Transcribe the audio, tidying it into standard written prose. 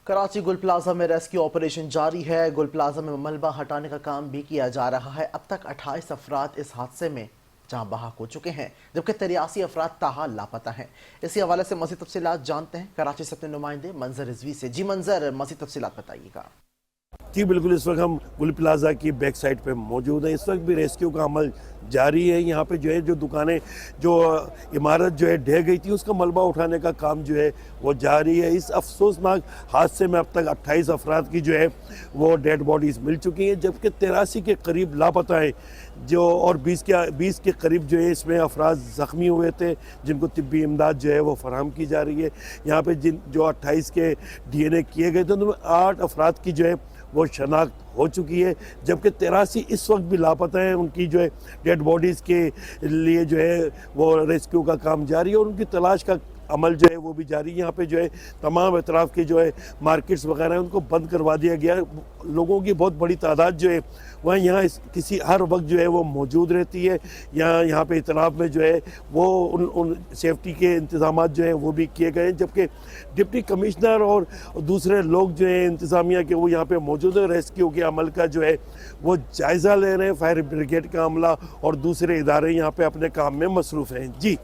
कराची गुल प्लाजा में rescue operation जारी है। गुल प्लाजा में मलबा हटाने का काम भी किया जा रहा है। अब तक 28 अफराद इस हादसे में जाँ बहक हो चुके हैं, जबकि 83 अफराद ताहाल लापता हैं। इसी हवाले से मज़ीद तफसीलात जानते हैं कराची से अपने नुमाइंदे मंजर रिजवी से। जी मंजर, मज़ीद तफसीलात बताइएगा। जी बिल्कुल, इस वक्त हम गुल प्लाजा की बैक साइड पे मौजूद हैं। इस वक्त भी रेस्क्यू का अमल जारी है। यहाँ पे जो है जो दुकानें, जो इमारत जो है ढह गई थी, उसका मलबा उठाने का काम जो है वो जारी है। इस अफसोसनाक हादसे में अब तक 28 अफराद की जो है वो डेड बॉडीज़ मिल चुकी हैं, जबकि 83 के करीब लापता हैं जो, और 20 के करीब जो है इसमें अफराद ज़ख्मी हुए थे, जिनको तिब्बी इमदाद जो है वो फराहम की जा रही है। यहाँ पे जो 28 के DNA किए गए थे, उनमें 8 अफराद की जो है वो शनाख्त हो चुकी है, जबकि 83 इस वक्त भी लापता हैं। उनकी जो है डेड बॉडीज़ के लिए जो है वो रेस्क्यू का काम जारी है और उनकी तलाश का अमल जो है वो भी जारी है। यहाँ पे जो है तमाम अतराफ़ के जो है मार्केट्स वगैरह हैं उनको बंद करवा दिया गया है। लोगों की बहुत बड़ी तादाद जो है वह यहाँ किसी हर वक्त जो है वो मौजूद रहती है। यहाँ पे इतलाफ में जो है वो उन सेफ्टी के इंतजाम जो हैं वो भी किए गए हैं, जबकि डिप्टी कमिश्नर और दूसरे लोग जो हैं इंतज़ामिया के, वो यहाँ पे मौजूद है। रेस्क्यू के अमल का जो है वो जायज़ा ले रहे हैं। फायर ब्रिगेड का अमला और दूसरे इदारे यहाँ पे अपने काम में मसरूफ़ हैं। जी।